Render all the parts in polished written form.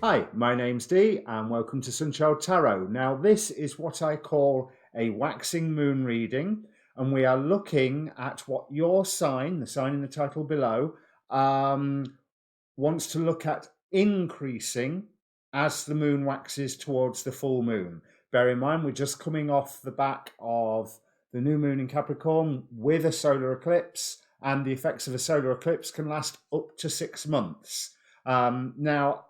Hi, my name's Dee and welcome to Sunchild Tarot. Now this is what I call a waxing moon reading, and we are looking at what your sign, the sign in the title below, wants to look at increasing as the moon waxes towards the full moon. Bear in mind, we're just coming off the back of the new moon in Capricorn with a solar eclipse, and the effects of a solar eclipse can last up to 6 months. Now,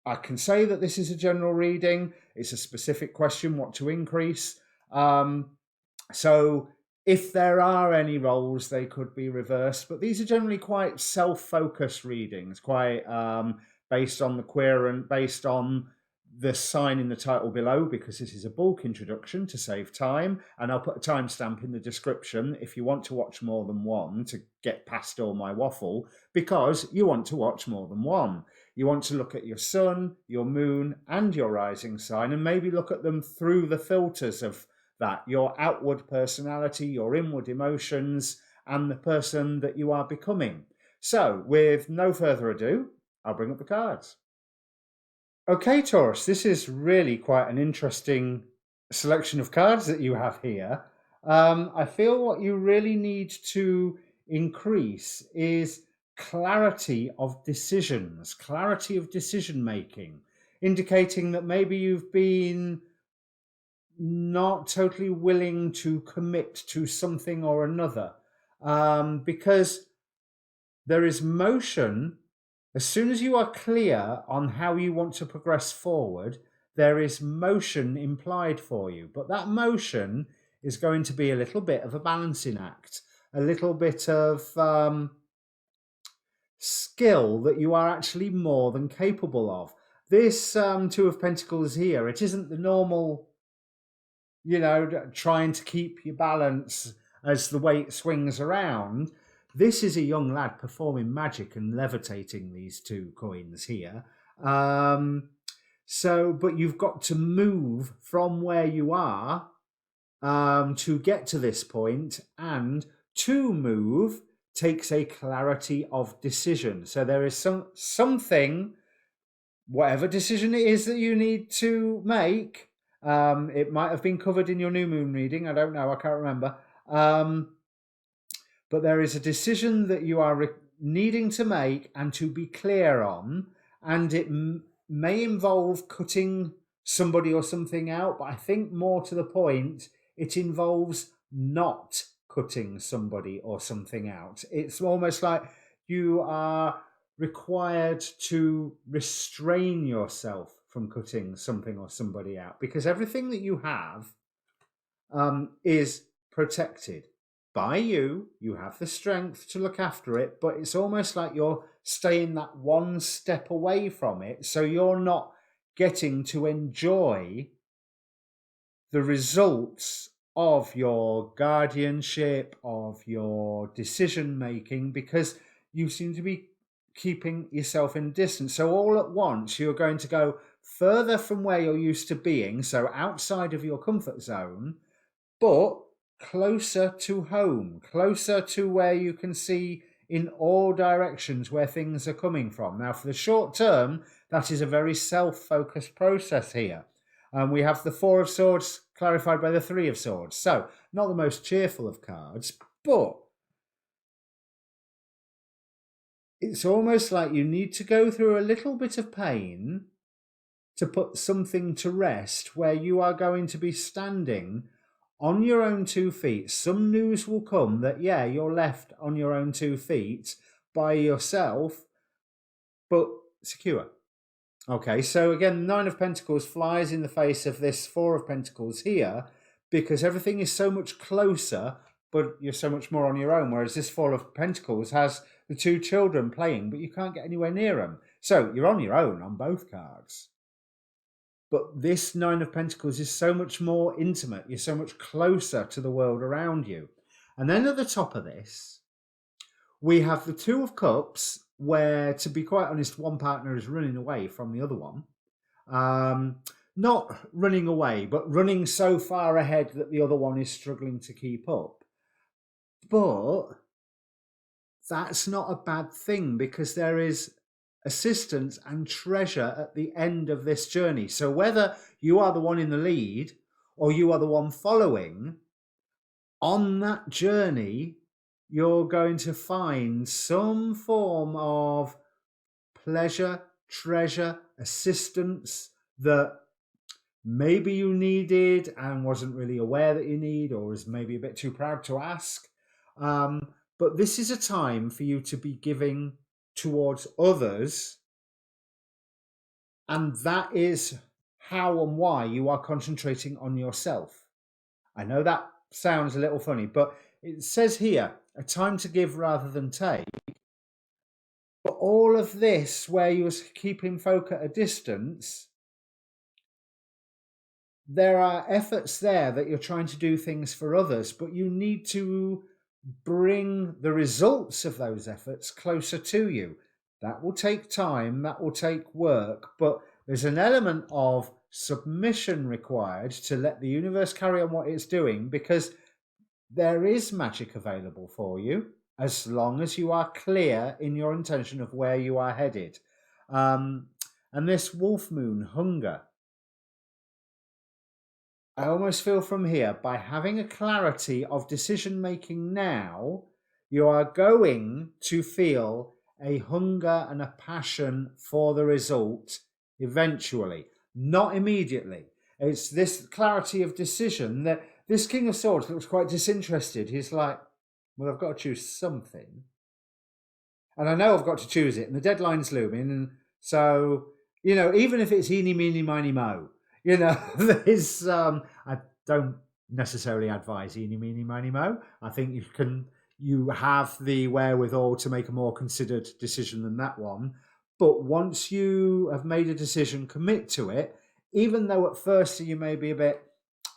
I can say that this is a general reading. It's a specific question, what to increase. So if there are any roles, they could be reversed. But these are generally quite self-focused readings, quite based on the querent, based on the sign in the title below, because this is a bulk introduction to save time. And I'll put a timestamp in the description if you want to watch more than one to get past all my waffle, because you want to watch more than one. You want to look at your sun, your moon, and your rising sign, and maybe look at them through the filters of that, your outward personality, your inward emotions, and the person that you are becoming. So, with no further ado, I'll bring up the cards. Okay, Taurus, this is really quite an interesting selection of cards that you have here. I feel what you really need to increase is clarity of decisions, clarity of decision making, indicating that maybe you've been not totally willing to commit to something or another, because there is motion. As soon as you are clear on how you want to progress forward, there is motion implied for you. But that motion is going to be a little bit of a balancing act, a little bit of skill that you are actually more than capable of. This Two of Pentacles here, it isn't the normal, trying to keep your balance as the weight swings around. This is a young lad performing magic and levitating these two coins here. But you've got to move from where you are to get to this point, and to move takes a clarity of decision. So there is something, whatever decision it is that you need to make. It might have been covered in your new moon reading. I don't know. I can't remember. But there is a decision that you are needing to make and to be clear on, and it may involve cutting somebody or something out, but I think more to the point, it involves not cutting somebody or something out. It's almost like you are required to restrain yourself from cutting something or somebody out, because everything that you have is protected by you. You have the strength to look after it, but it's almost like you're staying that one step away from it, so you're not getting to enjoy the results of your guardianship, of your decision making, because you seem to be keeping yourself in distance. So all at once you're going to go further from where you're used to being, so outside of your comfort zone, but closer to home, closer to where you can see in all directions where things are coming from. Now, for the short term, that is a very self-focused process here. We have the Four of Swords clarified by the Three of Swords. So, not the most cheerful of cards, but it's almost like you need to go through a little bit of pain to put something to rest where you are going to be standing on your own 2 feet. Some news will come that, yeah, you're left on your own 2 feet by yourself, but secure. Okay, so again, Nine of Pentacles flies in the face of this Four of Pentacles here, because everything is so much closer, but you're so much more on your own, whereas this Four of Pentacles has the 2 children playing, but you can't get anywhere near them. So you're on your own on both cards. But this Nine of Pentacles is so much more intimate. You're so much closer to the world around you. And then at the top of this, we have the Two of Cups, where, to be quite honest, one partner is running away from the other one. Not running away, but running so far ahead that the other one is struggling to keep up. But that's not a bad thing, because there is assistance and treasure at the end of this journey. So whether you are the one in the lead or you are the one following, on that journey, you're going to find some form of pleasure, treasure, assistance that maybe you needed and wasn't really aware that you need, or was maybe a bit too proud to ask. But this is a time for you to be giving towards others, and that is how and why you are concentrating on yourself. I know that sounds a little funny, but it says here a time to give rather than take. But all of this, where you're keeping folk at a distance, there are efforts there that you're trying to do things for others, but you need to bring the results of those efforts closer to you. That will take time, that will take work, but there's an element of submission required to let the universe carry on what it's doing, because there is magic available for you as long as you are clear in your intention of where you are headed. And this wolf moon hunger, I almost feel from here, by having a clarity of decision making now, you are going to feel a hunger and a passion for the result eventually, not immediately. It's this clarity of decision that this King of Swords looks quite disinterested. He's like, well, I've got to choose something. And I know I've got to choose it, and the deadline's looming. And so, even if it's eeny, meeny, miny, mo, there's I don't necessarily advise eeny, meeny, miny, mo. I think you have the wherewithal to make a more considered decision than that one. But once you have made a decision, commit to it, even though at first you may be a bit,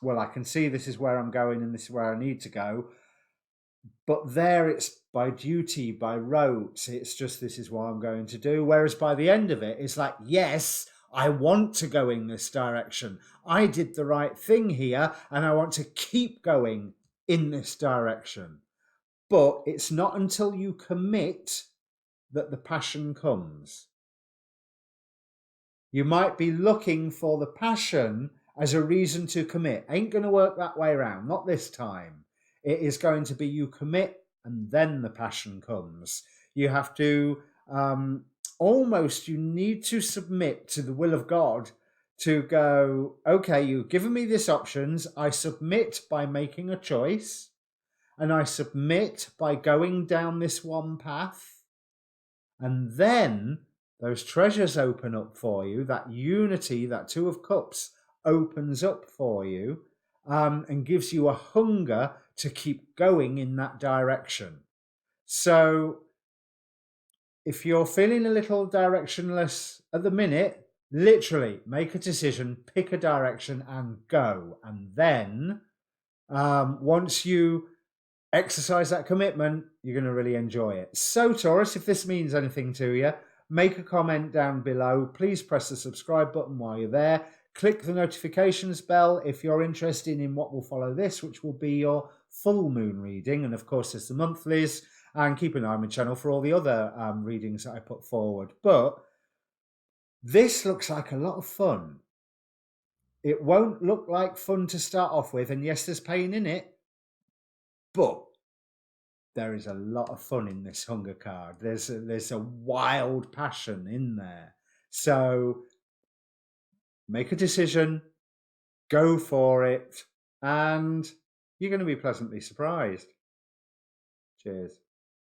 well, I can see this is where I'm going and this is where I need to go. But there it's by duty, by rote. It's just, this is what I'm going to do. Whereas by the end of it, it's like, yes, I want to go in this direction. I did the right thing here, and I want to keep going in this direction. But it's not until you commit that the passion comes. You might be looking for the passion as a reason to commit. Ain't going to work that way around, not this time. It is going to be you commit and then the passion comes. You have to you need to submit to the will of God to go, okay, you've given me these options. I submit by making a choice, and I submit by going down this one path. And then those treasures open up for you. That unity, that Two of Cups opens up for you, and gives you a hunger to keep going in that direction. So if you're feeling a little directionless at the minute, literally make a decision, pick a direction and go. And then once you exercise that commitment, you're going to really enjoy it. So Taurus, if this means anything to you, make a comment down below. Please press the subscribe button while you're there. Click the notifications bell if you're interested in what will follow this, which will be your full moon reading. And of course, there's the monthlies. And keep an eye on my channel for all the other readings that I put forward. But this looks like a lot of fun. It won't look like fun to start off with. And yes, there's pain in it. But there is a lot of fun in this hunger card. There's a wild passion in there. So make a decision, go for it, and you're going to be pleasantly surprised. Cheers.